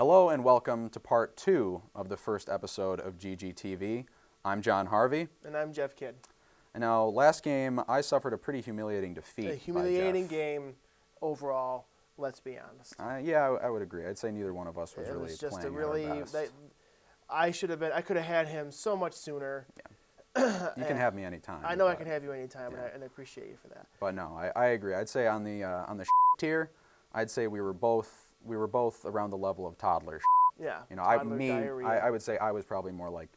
Hello and welcome to part 2 of the first episode of GGTV. I'm John Harvey. And I'm Jeff Kidd. And now, last game, I suffered a pretty humiliating defeat. A humiliating game overall, let's be honest. Yeah, I would agree. I'd say neither one of us was it really was just playing a really, our best. I could have had him so much sooner. Yeah. You can have me anytime. I know I can have you anytime, yeah. and I appreciate you for that. But no, I agree. I'd say on the tier, I'd say we were both around the level of toddler. Yeah. You know, I would say I was probably more like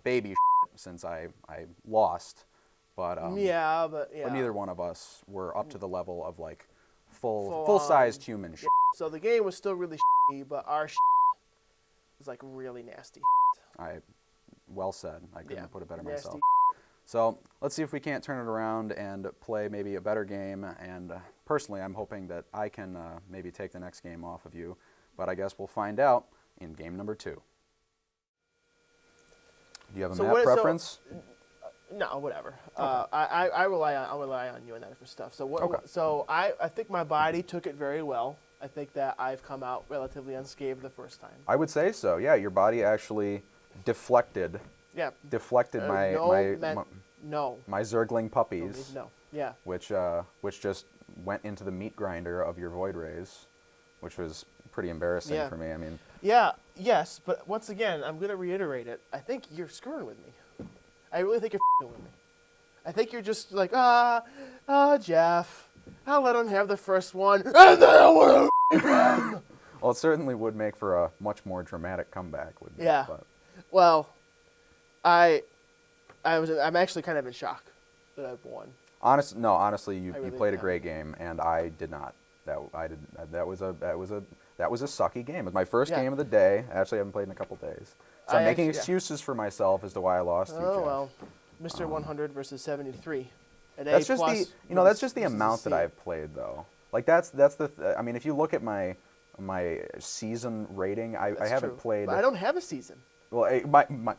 baby since I lost, but but neither one of us were up to the level of like full-sized human shit. So the game was still really but our was like really nasty. Well said. I couldn't have put it better nasty myself. So let's see if we can't turn it around and play maybe a better game. And personally, I'm hoping that I can maybe take the next game off of you. But I guess we'll find out in game number 2. Do you have a map preference? No, whatever. Okay. I rely on you on that for stuff. So okay. So I think my body took it very well. I think that I've come out relatively unscathed the first time. I would say so. Yeah, your body actually deflected. Yeah. Deflected my Zergling puppies. No. Yeah. Which just went into the meat grinder of your Void Rays, which was pretty embarrassing for me. I mean. Yeah. Yes, but once again, I'm gonna reiterate it. I think you're screwing with me. I really think you're f***ing with me. I think you're just like, Jeff, I'll let him have the first one, and then I'll let him. Well, it certainly would make for a much more dramatic comeback, wouldn't it? Yeah. But. Well, I'm actually kind of in shock that I've won. Honestly, you really played a great game, and I did not. That was a sucky game. It was my first game of the day. I actually haven't played in a couple days. So I'm making excuses for myself as to why I lost. Oh well, Mr. 100 versus 73. That's just the amount that I've played though. Like that's I mean, if you look at my season rating, I haven't played. But I don't have a season. Well,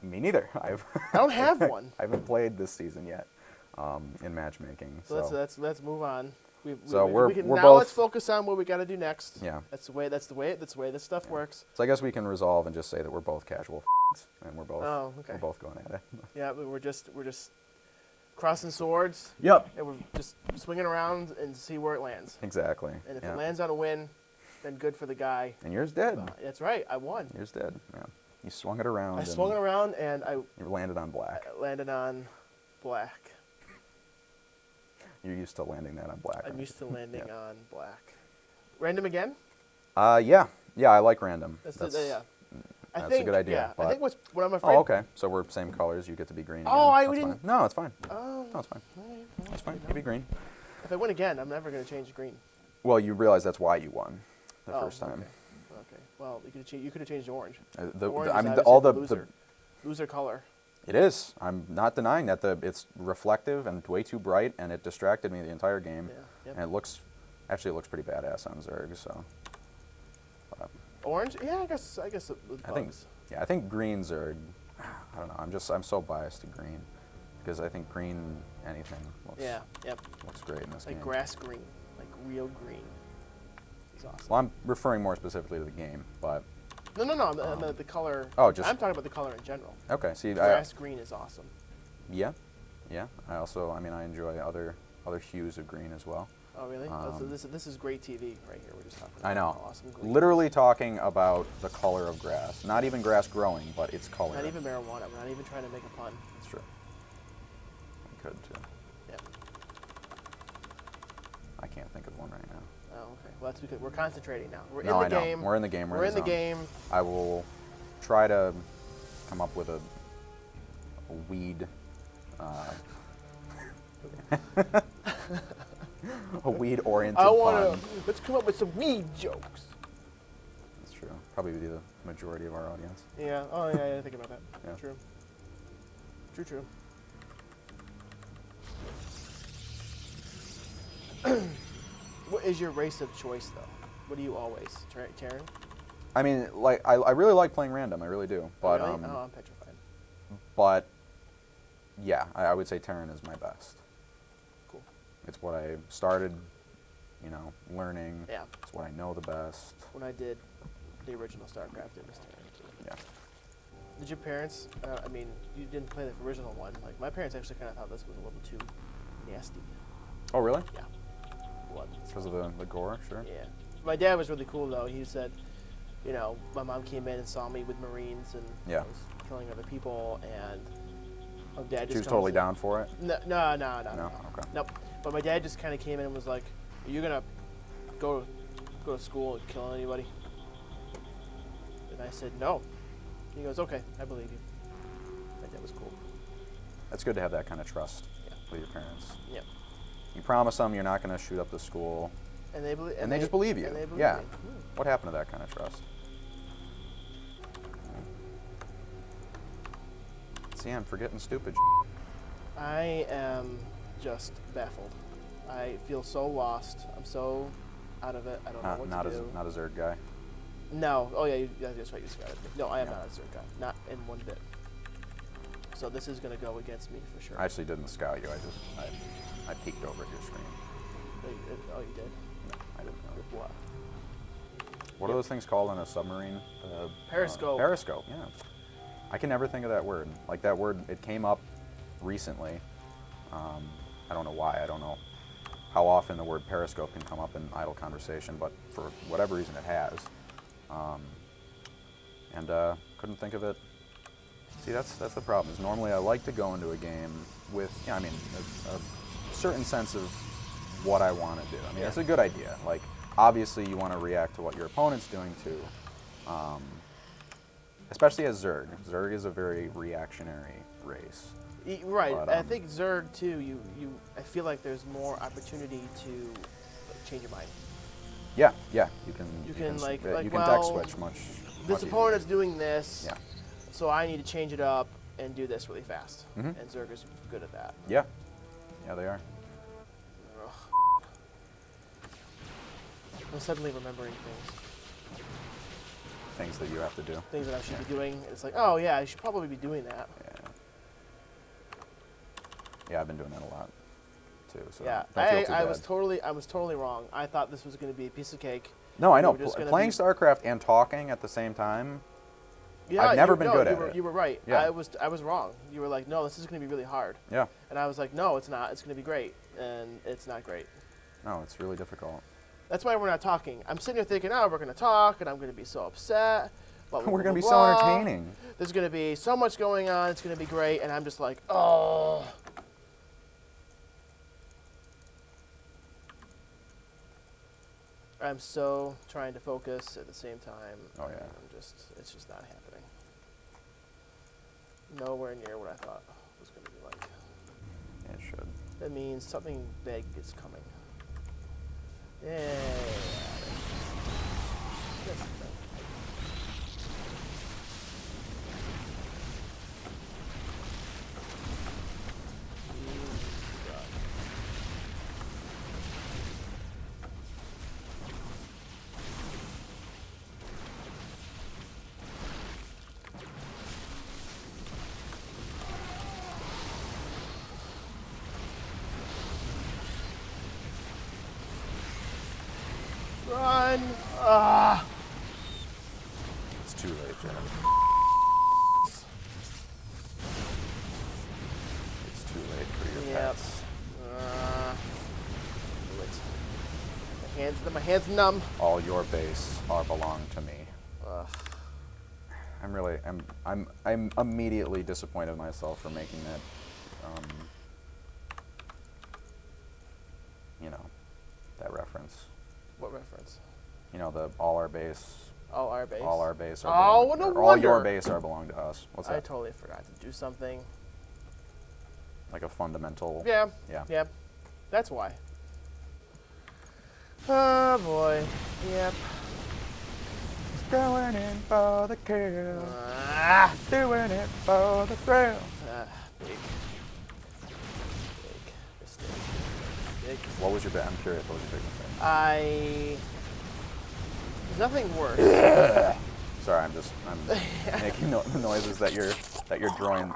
me neither. I don't have one. I haven't played this season yet in matchmaking. So let's move on. Let's focus on what we got to do next. Yeah. That's the way this stuff works. So I guess we can resolve and just say that we're both casual and we're both going at it. Yeah, but we're just crossing swords. Yep. And we're just swinging around and see where it lands. Exactly. And if it lands on a win, then good for the guy. And yours did. That's right. I won. Yours did. Yeah. You swung it around. I swung it around and you landed on black. I landed on black. You're used to landing that on black. I'm used to landing on black. Random again? Yeah. Yeah, I like random. That's a good idea. Yeah, I think what I'm afraid. Oh, okay. So we're same colors. You get to be green. Oh, again. didn't. Fine. No, it's fine. Oh, no, it's fine. It's fine. You be green. If I win again, I'm never going to change green. Well, you realize that's why you won the first time. Okay. Well, you could have changed orange. Loser color. It is. I'm not denying that it's reflective and way too bright, and it distracted me the entire game. Yeah. Yep. And it looks pretty badass on Zerg. So. Orange? Yeah, I guess it I think green Zerg. I don't know. I'm so biased to green because I think green anything looks great in this game. Like grass green, like real green. It's awesome. Well, I'm referring more specifically to the game, but. No. The color. Oh, I'm talking about the color in general. Okay. See, grass green is awesome. Yeah. I enjoy other hues of green as well. Oh, really? So this is great TV right here. We're just talking about I know. Awesome green. Literally talking about the color of grass. Not even grass growing, but its color. Not even marijuana. We're not even trying to make a pun. That's true. We could too. Yeah. I can't think of one right now. Oh, okay. Well, that's because we're concentrating now. We're in the game. We're in the game. We're in the game. I will try to come up with a weed. A weed-oriented pun. Let's come up with some weed jokes. That's true. Probably be the majority of our audience. Yeah. Oh, yeah. I didn't think about that. Yeah. True. What is your race of choice, though? What do you always, Terran? I mean, like I really like playing random. I really do. But really? I'm petrified. But yeah, I would say Terran is my best. Cool. It's what I started, learning. Yeah. It's what I know the best. When I did the original Starcraft it was tearing too. Yeah. Did your parents? I mean, you didn't play the original one. Like my parents actually kind of thought this was a little too nasty. Oh, really? Yeah. Blood. Because of the gore, sure. Yeah. My dad was really cool though. He said, you know, my mom came in and saw me with Marines and Yeah. I was killing other people, and my dad just She was comes totally in- down for it? No. Okay. Nope. But my dad just kind of came in and was like, "Are you gonna go to school and kill anybody?" And I said, "No." He goes, "Okay, I believe you." My dad was cool. It's good to have that kind of trust Yeah. with your parents. Yeah. You promise them you're not going to shoot up the school, And they believe. and they just believe you. And they believe Yeah. me. What happened to that kind of trust? See, I'm forgetting stupid. I am just baffled. I feel so lost. I'm so out of it. I don't know what Not to as do. not a Zerg guy. No. Oh yeah, that's right. You said it. No, I am Yeah. not a Zerg guy. Not in one bit. So this is gonna go against me for sure. I actually didn't scout you. I peeked over at your screen. Oh, you did. No, I didn't know. What? What are those things called on a submarine? Periscope. Periscope. Yeah. I can never think of that word. Like that word, it came up recently. I don't know why. I don't know how often the word periscope can come up in idle conversation, but for whatever reason it has. And couldn't think of it. See, that's the problem. Is normally I like to go into a game with, I mean, a certain sense of what I want to do. I mean, Yeah. it's a good idea. Like, obviously you want to react to what your opponent's doing too. Especially as Zerg. Zerg is a very reactionary race. Right. But, I think Zerg too. I feel like there's more opportunity to like, change your mind. Yeah, yeah. You can You can, like, you can well, deck switch much. This much opponent's doing this, Yeah. so I need to change it up and do this really fast. Mhm. And Zerg is good at that. Yeah. Yeah, they are. Ugh. I'm suddenly remembering things. Things that you have to do. Things that I should Yeah. be doing. It's like, oh yeah, I should probably be doing that. Yeah. Yeah, I've been doing that a lot too. So Yeah, don't feel too I bad. was totally wrong. I thought this was going to be a piece of cake. No, I know. we were just gonna Playing be- StarCraft and talking at the same time. Yeah, I've never you- been no, good you at were, it. You were right. Yeah. I was wrong. You were like, no, this is going to be really hard. Yeah. And I was like, no, it's not. It's going to be great. And it's not great. No, it's really difficult. That's why we're not talking. I'm sitting here thinking, oh, we're going to talk, and I'm going to be so upset. Blah, blah, We're blah, gonna be blah, so blah. entertaining. There's going to be so much going on. It's going to be great. And I'm just like, oh. I'm so trying to focus at the same time. Oh, yeah. It's just not happening. Nowhere near what I thought it was going to be like. Yeah, it should. That means something big is coming. Yeah. That's the thing. God. Run! Ah! It's too late, Jeff. It's too late for your Yep. pets. Do it. My hands numb. All your base are belong to me. Ugh. I'm immediately disappointed in myself for making that, that reference. What reference? You know, the all our base, All our base. all our base are Oh, belong, no or all your wonder. base are belong to us. What's I that? totally forgot to do something. Like a fundamental. Yeah. Yeah. Yep. That's why. Oh boy. Yep. Going in for the kill, Ah. doing it for the thrill. Big. Big mistake. Big. What was your big? I'm curious. What was your big mistake? There's nothing worse. Sorry, I'm making noises that your drones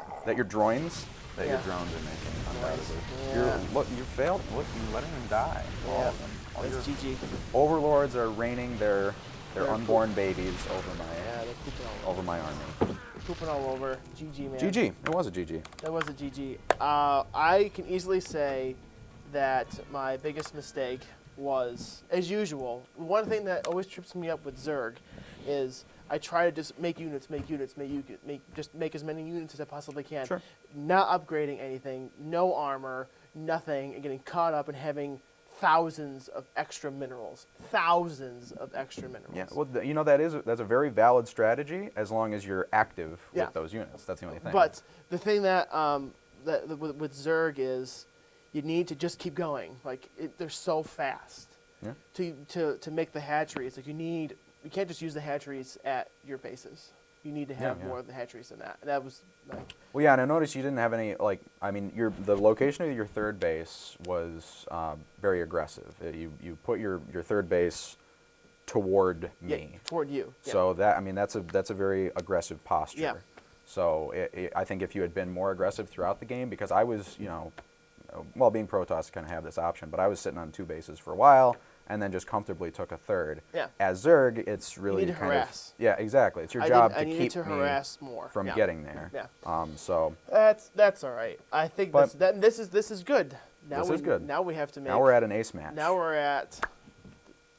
Yeah. are making. Undoubtedly. Yeah. You failed. Look, you letting them die. All Yeah. of them. All That's your GG. overlords are raining their They're unborn babies Yeah, they're pooping all over my army. Pooping all over. GG, man. GG. It was a GG. That was a GG. I can easily say that my biggest mistake was, as usual, one thing that always trips me up with Zerg is I try to just make units, just make as many units as I possibly can. Sure. Not upgrading anything, no armor, nothing, and getting caught up and having thousands of extra minerals. Thousands of extra minerals. Yeah, well, you know, that's a very valid strategy as long as you're active with those units. That's the only thing. But the thing that, with Zerg is you need to just keep going. Like, they're so fast. Yeah. To make the hatcheries, like you can't just use the hatcheries at your bases. You need to have more of the hatcheries than that. And that was like. Well, yeah, and I noticed you didn't have any, like, I mean, the location of your third base was very aggressive. You put your third base toward me. Yeah, toward you. Yeah. So that's a very aggressive posture. Yeah. So I think if you had been more aggressive throughout the game, because I was, you know, well, being Protoss, kind of have this option, but I was sitting on 2 bases for a while, and then just comfortably took a third. Yeah. As Zerg, it's really you need to kind harass. of, yeah, exactly. It's your job to keep to me harass more from getting there. Yeah. So that's all right. I think this is good. This is good. Now we have to make. Now we're at an ace match. Now we're at.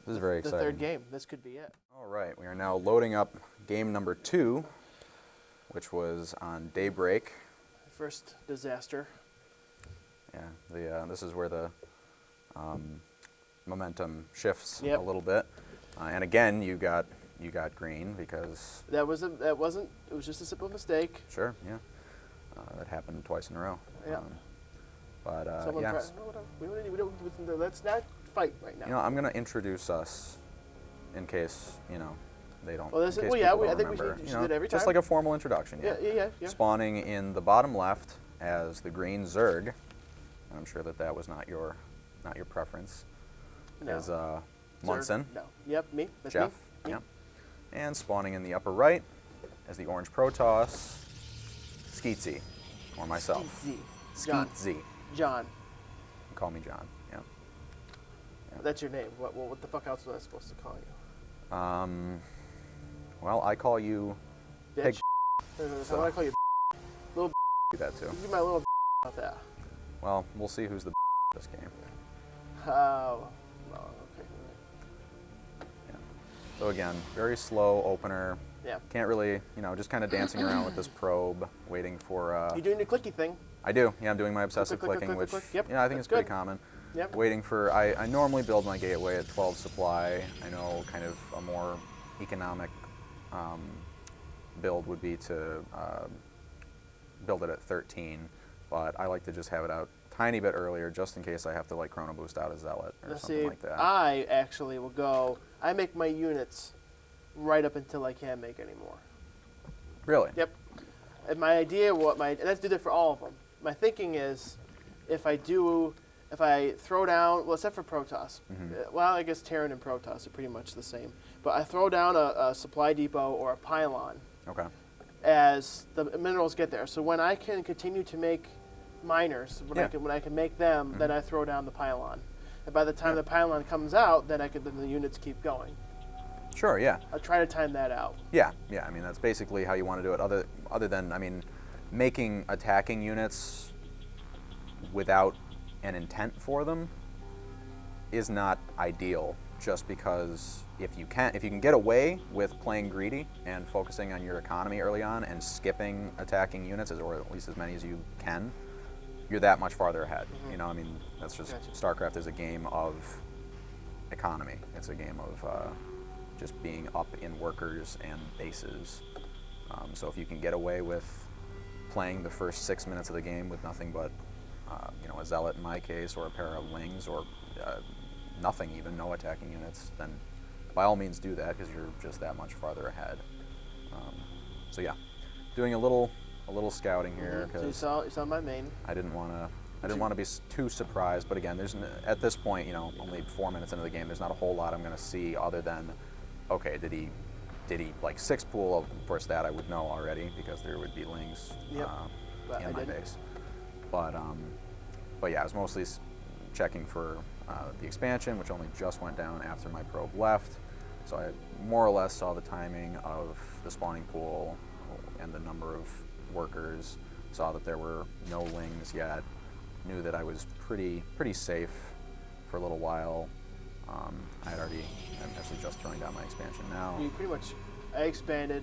This is very the exciting. third game. This could be it. All right, we are now loading up game number 2, which was on Daybreak. First disaster. Yeah, this is where the momentum shifts Yep. a little bit, and again, you got green because That wasn't. It was just a simple mistake. sure, yeah, that happened twice in a row. Yeah. But Someone yeah, we don't. Let's not fight right now. you know, I'm gonna introduce us in case they don't. Well, this in is- case well, yeah, people I don't think we remember, should you do know, it every just time. like a formal introduction. Yeah. Spawning in the bottom left as the green Zerg. I'm sure that was not your preference. No. Is Munson. No. Yep. Me. That's Jeff. me. Yep. And spawning in the upper right as the orange Protoss, Skeetsy, or myself. John. Skeetsy. John. Call me John. Yeah. That's your name. What the fuck else was I supposed to call you? Well, I call you Pig. Bitch. So I want to call you little. Do that too. You my little about that. Well, we'll see who's the this game. Oh. Well, okay. Yeah. So again, very slow opener. Yeah. Can't really, just kind of dancing around with this probe, waiting for. You're doing the clicky thing. I do. Yeah, I'm doing my obsessive click, clicking, click, which click. Yep, I think that's is pretty good. common. Yep. Waiting for. I normally build my gateway at 12 supply. I know kind of a more economic build would be to build it at 13, but I like to just have it out a tiny bit earlier, just in case I have to like chrono boost out a zealot or something like that. I actually will go. I make my units right up until I can't make any more. Really? Yep. And my idea, and let's do that for all of them. My thinking is, if I throw down, well, except for Protoss. Well, I guess Terran and Protoss are pretty much the same. But I throw down a supply depot or a pylon Okay. as the minerals get there. So when I can continue to make miners, when I can make them, then I throw down the pylon. And by the time the pylon comes out, then the units keep going. Sure. Yeah. I'll try to time that out. Yeah. I mean, that's basically how you want to do it. Other than, making attacking units without an intent for them is not ideal. Just because if you can get away with playing greedy and focusing on your economy early on and skipping attacking units, or at least as many as you can, you're that much farther ahead. That's just Starcraft is a game of economy. It's a game of just being up in workers and bases. So if you can get away with playing the first 6 minutes of the game with nothing but a zealot in my case, or a pair of lings, or nothing, even no attacking units, then by all means do that, because you're just that much farther ahead. So yeah, doing a little scouting here, because So you saw my main. I didn't want to be too surprised. But again, at this point, only 4 minutes into the game, there's not a whole lot I'm going to see other than, okay, did he like 6 pool? Of course, that I would know already, because there would be lings in my base. But yeah, I was mostly checking for the expansion, which only just went down after my probe left. So I more or less saw the timing of the spawning pool and the number of workers, saw that there were no lings yet, knew that I was pretty safe for a little while. I'm actually just throwing down my expansion now. You pretty much, I expanded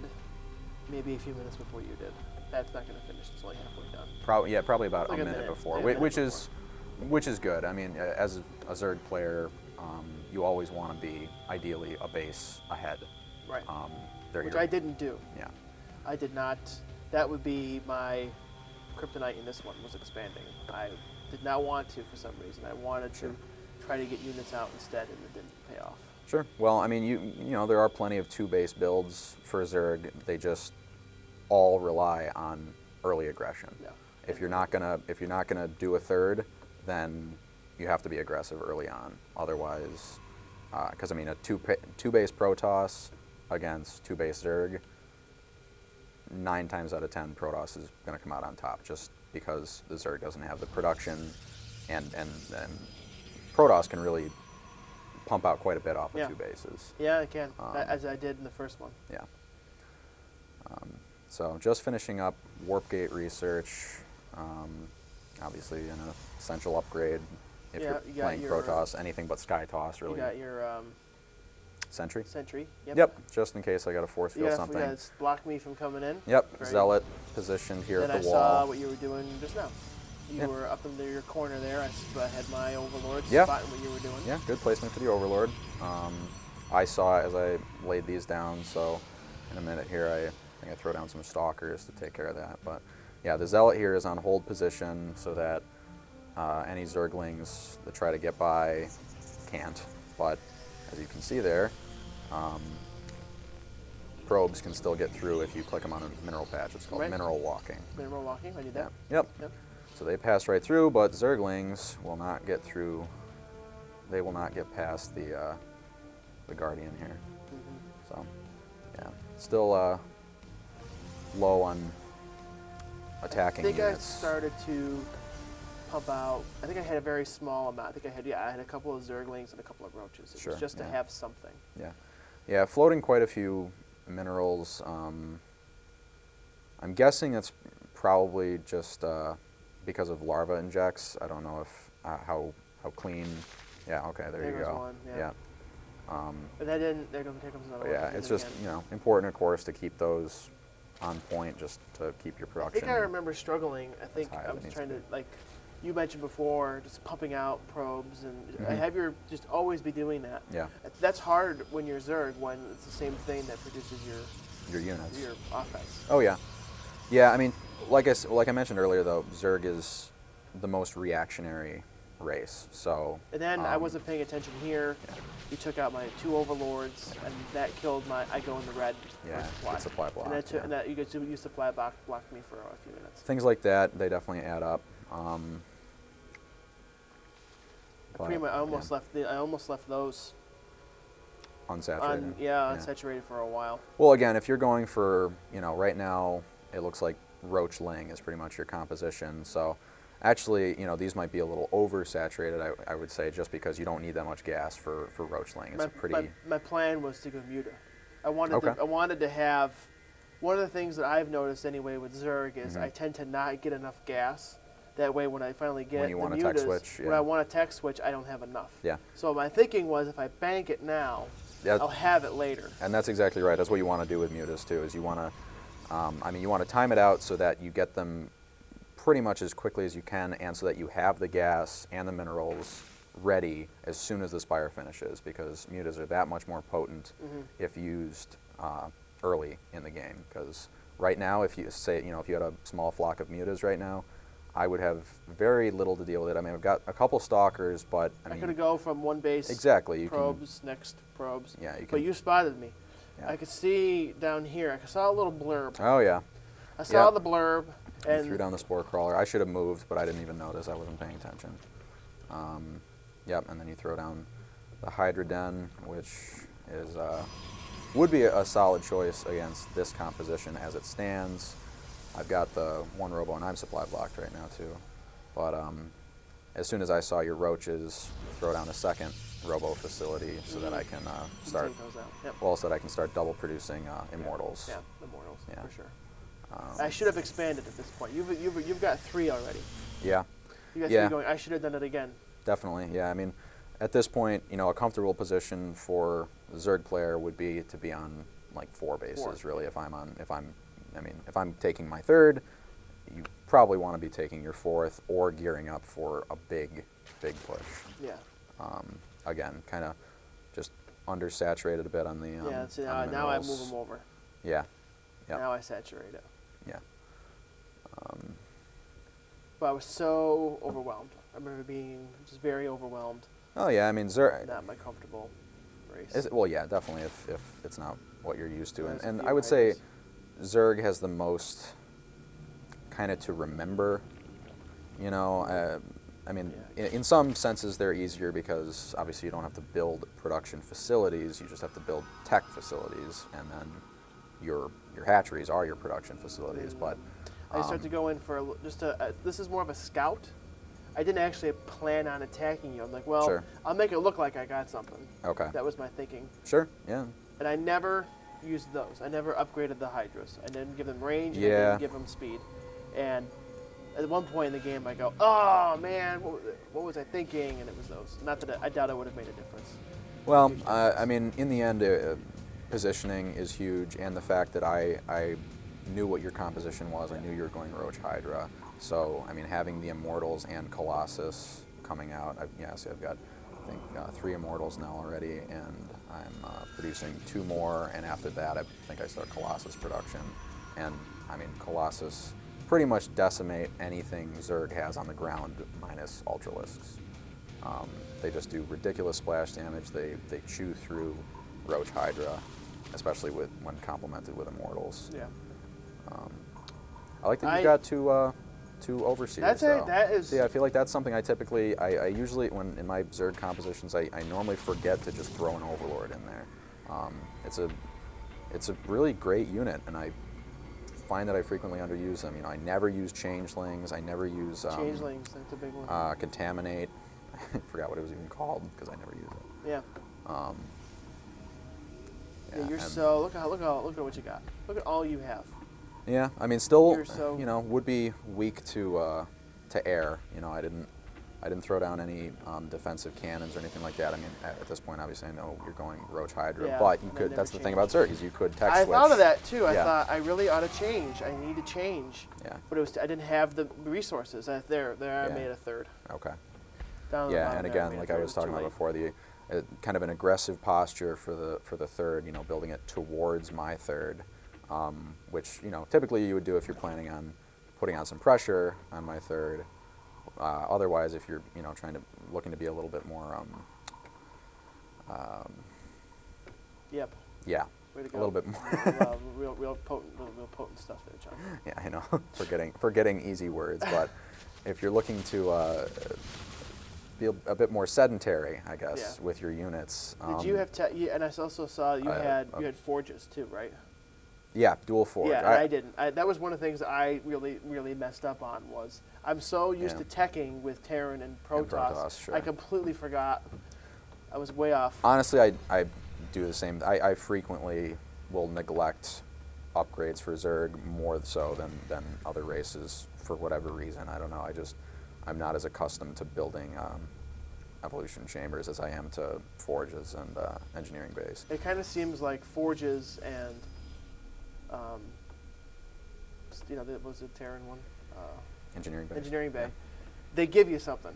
maybe a few minutes before you did. That's not going to finish. It's only halfway done. Probably about Like a a minute minute, before, yeah, a minute which is good. I mean, as a Zerg player, you always want to be ideally a base ahead. Right. They're Which your- I didn't do. Yeah. I did not. That would be my kryptonite in this one, was expanding. I did not want to for some reason. I wanted to try to get units out instead, and it didn't pay off. Sure. Well, I mean, you know, there are plenty of 2-base builds for Zerg. They just all rely on early aggression. Yeah. If you're not gonna do a third, then you have to be aggressive early on. Otherwise, because I mean, a 2-base Protoss against 2-base Zerg, 9 times out of 10 Protoss is going to come out on top, just because the Zerg doesn't have the production, and Protoss can really pump out quite a bit off of 2 bases. Yeah, I can, as I did in the first one. Yeah. So just finishing up Warp Gate research. Obviously an essential upgrade if Yeah, you're you got playing your- Protoss, anything but Sky Toss really. You got your Sentry? sentry. Yep, just in case I got to force You field got something. to block me from coming in. Yep, Very Zealot positioned here Then at I the saw wall. what you were doing just now. You were up in your corner there. I had my overlords Yeah. spotting what you were doing. Yeah, good placement for the Overlord. I saw it as I laid these down, so in a minute here I think I throw down some Stalkers to take care of that. But yeah, the Zealot here is on hold position so that any Zerglings that try to get by can't. But as you can see there, probes can still get through if you click them on a mineral patch. It's called Right. mineral walking. Mineral walking. I did that. Yep. Yep. So they pass right through, but Zerglings will not get through. They will not get past the Guardian here. Mm-hmm. So, yeah, still low on attacking I think units. I started to pump out. I think I had a very small amount. I think I had a couple of Zerglings and a couple of Roaches. It Sure, was just to yeah. have something. Yeah, floating quite a few minerals. I'm guessing it's probably just because of larva injects. I don't know if how clean. Yeah, okay, there you There goes go. one, yeah. Yeah. But that didn't. Here comes another But one. yeah, Did it's it just again. important, of course, to keep those on point, just to keep your I production. think I remember struggling. I think high I as it was needs trying to to, like you mentioned before, just pumping out probes, and I Mhm. have your just always be doing that. Yeah, That's hard when you're Zerg, when it's the same thing that produces your units. your offense. Oh yeah, yeah. I mean, like I mentioned earlier, though, Zerg is the most reactionary race. So. And then I wasn't paying attention here. Yeah. You took out my 2 overlords, and that killed my. I go in the red Yeah, for supply. good supply block. And that, yeah. and that you get to use supply blocked me for a few minutes. Things like that, they definitely add up. Pretty much, I almost left those Unsaturated. unsaturated for a while. Well, again, if you're going for, right now, it looks like Roach Ling is pretty much your composition. So, actually, these might be a little oversaturated, I would say, just because you don't need that much gas for Roach Ling. It's My plan was to go Muta. I wanted Okay. I wanted to have. One of the things that I've noticed anyway with Zerg is Mhm. I tend to not get enough gas. That way, when I finally get When you the want a mutas, tech switch, when yeah. I want a tech switch, I don't have enough. Yeah. So my thinking was, if I bank it now, Yeah. I'll have it later. And that's exactly right. That's what you want to do with mutas too. Is you want to, you want to time it out so that you get them pretty much as quickly as you can, and so that you have the gas and the minerals ready as soon as the spire finishes. Because mutas are that much more potent if used early in the game. Because right now, if you say, if you had a small flock of mutas right now, I would have very little to deal with it. I mean, I've got a couple stalkers, but I mean, could go from one base. exactly. You probes, next probes. Yeah, you But can. you spotted me. Yeah. I could see down here. I saw a little blurb. Oh yeah. I saw Yep. the blurb, You and threw down the spore crawler. I should have moved, but I didn't even notice. I wasn't paying attention. Yep, and then you throw down the Hydra Den, which is would be a solid choice against this composition as it stands. I've got the one robo, and I'm supply blocked right now too. But as soon as I saw your roaches, throw down a second robo facility so that I can start. Take those out. Yep. Well, so that I can start double producing immortals. Yeah, immortals Yeah. for sure. I should have expanded at this point. You've got 3 already. Yeah. You got 3 going. I should have done it again. Definitely. Yeah. I mean, at this point, a comfortable position for the Zerg player would be to be on like 4 bases. Really, if I'm taking my 3rd, you probably want to be taking your 4th or gearing up for a big push. Yeah. Again, kind of just undersaturated a bit on the. See, now I move them over. Yeah. Yep. Now I saturate it. Yeah. But I was so overwhelmed. I remember being just very overwhelmed. Oh yeah, I mean Zerg. Not my comfortable race. Well, yeah, definitely if it's not what you're used to, There's and a I few would say items. Zerg has the most kind of to remember. I mean, in some senses they're easier because obviously you don't have to build production facilities. You just have to build tech facilities, and then your hatcheries are your production facilities. But I start to go in for this is more of a scout. I didn't actually plan on attacking you. I'm like, well, Sure. I'll make it look like I got something. Okay. That was my thinking. Sure. Yeah. And I never used those. I never upgraded the Hydras. I didn't give them range. And I Yeah. didn't give them speed. And at one point in the game, I go, oh man, what was I thinking? And it was those. Not that I doubt it would have made a difference. Well, I mean, in the end, positioning is huge, and the fact that I knew what your composition was. I knew you were going Roach Hydra. So, I mean, having the Immortals and Colossus coming out, I've got, I think, 3 Immortals now already, and I'm producing 2 more, and after that, I think I start Colossus production. And, I mean, Colossus pretty much decimate anything Zerg has on the ground minus Ultralisks. They just do ridiculous splash damage. They chew through Roach Hydra, especially when complemented with Immortals. Yeah. I like that you got 2 Overseers. That is. See, I feel like that's something I usually, when in my Zerg compositions, I normally forget to just throw an Overlord in there. It's a really great unit, and I find that I frequently underuse them. I never use Changelings. I never use Changelings. That's a big one. Contaminate. I forgot what it was even called because I never use it. Yeah. Yeah, you're so look at what you got. Look at all you have. Yeah, I mean, still, You're so- would be weak to air. I didn't throw down any defensive cannons or anything like that. I mean, at this point, obviously, I know you're going Roach Hydra, Yeah, but you and could. they That's never the thing about Zerg is you could tech I switch. thought of that too. I Yeah. thought I really ought to change. I need to change. Yeah. But I didn't have the resources. There I Yeah. made a 3rd. Okay. Down at the Yeah, bottom and there, again, made a like I 3rd. was It talking too about late. before, the kind of an aggressive posture for the 3rd. Building it towards my 3rd, which typically you would do if you're planning on putting on some pressure on my 3rd. Otherwise, if you're looking to be a little bit more Yep. yeah, Way to a go. little bit more. real potent stuff there, John. Yeah, I know. Forgetting easy words, but if you're looking to be a bit more sedentary, I guess, Yeah. with your units. Did you have and I also saw you had forges too, right? Yeah, dual forge. Yeah, and I didn't. That was one of the things I really messed up on. Was I'm so used Yeah. to teching with Terran and Protoss, Protoss, sure. I completely forgot. I was way off. Honestly, I do the same. I frequently will neglect upgrades for Zerg more so than other races for whatever reason. I don't know. I'm not as accustomed to building evolution chambers as I am to forges and engineering bays. It kind of seems like forges and, what was the Terran one? Engineering bays. Engineering bay. Yeah. They give you something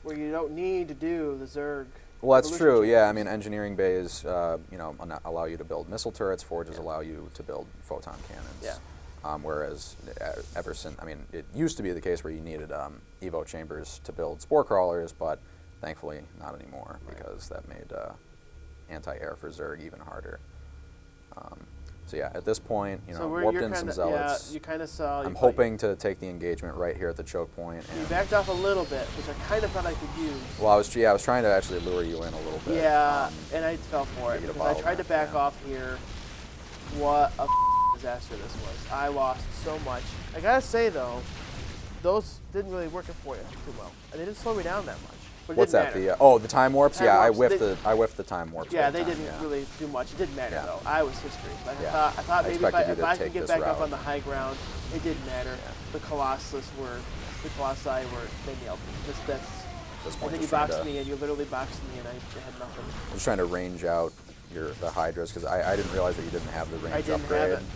where you don't need to do the Zerg. Well, that's evolution true. Yeah, I chambers. mean, engineering bays, allow you to build missile turrets. Forges allow you to build photon cannons. Yeah. Whereas ever since, I mean, it used to be the case where you needed evo chambers to build spore crawlers, but thankfully not anymore because that made anti-air for Zerg even harder. So yeah, at this point, warped in some zealots. Yeah, you kind of saw. I'm hoping to take the engagement right here at the choke point. You And backed off a little bit, which I kind of thought I could use. well, I was trying to actually lure you in a little bit. Yeah, and I fell for it get you to because I tried to bottleneck, back yeah. off here. What a disaster this was. I lost so much. I gotta say though, those didn't really work for you too well. And they didn't slow me down that much, But it What's didn't that? matter. The time warps. Time yeah, warps, I whiffed the time warps. Yeah, big they time, didn't yeah. really do much. It didn't matter Yeah. though. I was history. But Yeah. I thought I maybe expected you if to I take could get this back up route. on the high ground, it didn't matter. Yeah. The Colossi they nailed me. At this And point, then you just trying boxed to, me, and you literally boxed me, and I had nothing. I'm just trying to range out the Hydras because I didn't realize that you didn't have the range didn't upgrade. have it.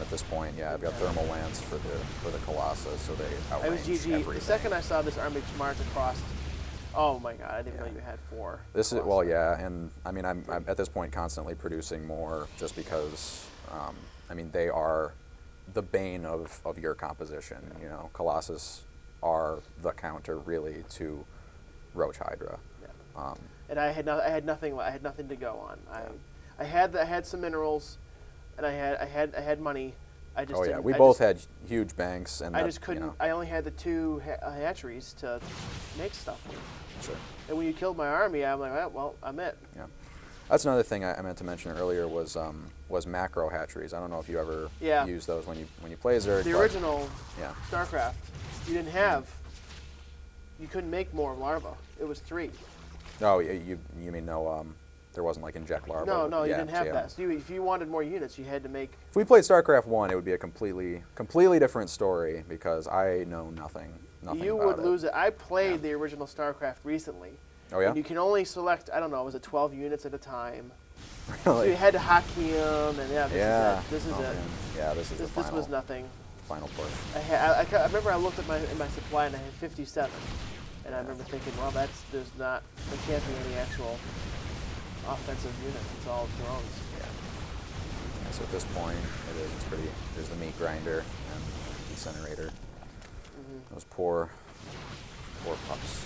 At this point, yeah, I've got thermal lance for the Colossus, so they I was outrange GG. everything. The second I saw this army march across, oh my god, I didn't know you had 4. This is well, yeah, and I mean I'm at this point constantly producing more just because I mean they are the bane of your composition. You know, Colossus are the counter really to Roach Hydra. Yeah. And I had nothing. I had nothing to go on. I had some minerals, and I had money. I just didn't, we both had huge banks, and I just couldn't. You know. I only had the 2 hatcheries to make stuff with. Sure. And when you killed my army, I'm like, well, I'm it. Yeah. That's another thing I meant to mention earlier was macro hatcheries. I don't know if you ever used those when you play Zerg. The original yeah. Starcraft, you didn't have. You couldn't make more larvae. It was 3. Oh, you mean no? There wasn't like inject larvae. No, you didn't have that. So if you wanted more units, you had to make. If we played StarCraft 1, it would be a completely different story because I know nothing You about would it. lose it. I played the original StarCraft recently. Oh yeah. And you can only select, I don't know, was it 12 units at a time? Really? So you had to hockey them, and this is it. Man. Yeah, this is the final. This was nothing. Final push. I remember I looked at my supply and I had 57, and I remember thinking, well, there can't be any actual offensive units. It's all drones. Yeah. So at this point, it's pretty. There's the meat grinder and the incinerator. Those poor pups.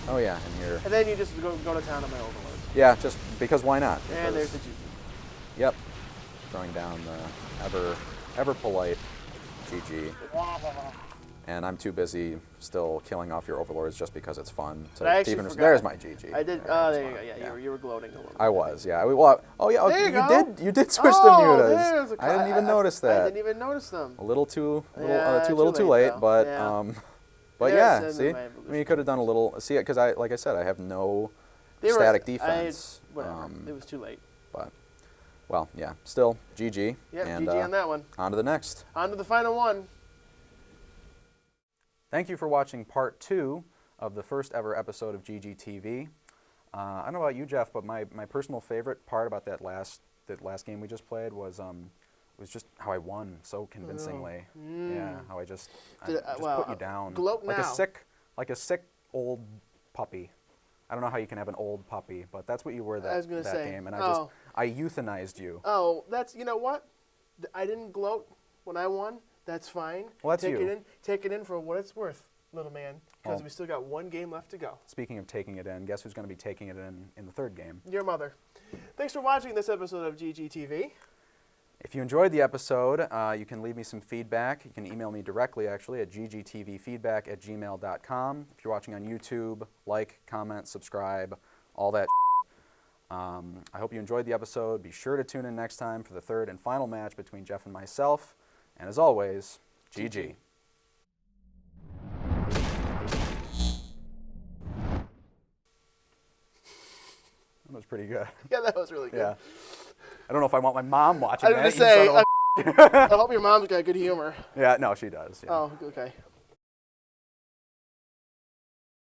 Oh yeah, and here. And then you just go to town on my overlords. Yeah, just because why not? And there's the GG. Yep. Throwing down the ever polite GG. And I'm too busy still killing off your overlords just because it's fun. To even forgot. There's my GG. I did. Right, There you go. Yeah, you were gloating a little. I was. Yeah. Oh yeah. There you go. You did switch the mutas. I didn't even notice that. I didn't even notice them. A little too too late, though. but Yeah. but Yeah, yeah. it's See, in my I mean, you could have done a little. See, because like I said, I have no static defense. Whatever. It was too late. But well, yeah. Still GG. Yeah, and, GG on that one. On to the next. On to the final one. Thank you for watching part 2 of the first ever episode of GGTV. I don't know about you, Jeff, but my personal favorite part about that last game we just played was just how I won so convincingly. Yeah, how I just put you down gloat like now. a sick old puppy. I don't know how you can have an old puppy, but that's what you were that game, and I euthanized you. Oh, you know what? I didn't gloat when I won. That's fine. Well, that's you. Take it in for what it's worth, little man, because we still got 1 game left to go. Speaking of taking it in, guess who's going to be taking it in the 3rd game? Your mother. Thanks for watching this episode of GGTV. If you enjoyed the episode, you can leave me some feedback. You can email me directly, actually, at ggtvfeedback@gmail.com. If you're watching on YouTube, like, comment, subscribe, all that. I hope you enjoyed the episode. Be sure to tune in next time for the 3rd and final match between Jeff and myself. And as always, GG. That was pretty good. Yeah, that was really good. Yeah. I don't know if I want my mom watching that. I was going to say, I hope your mom's got good humor. Yeah, no, she does. Yeah. Oh, okay.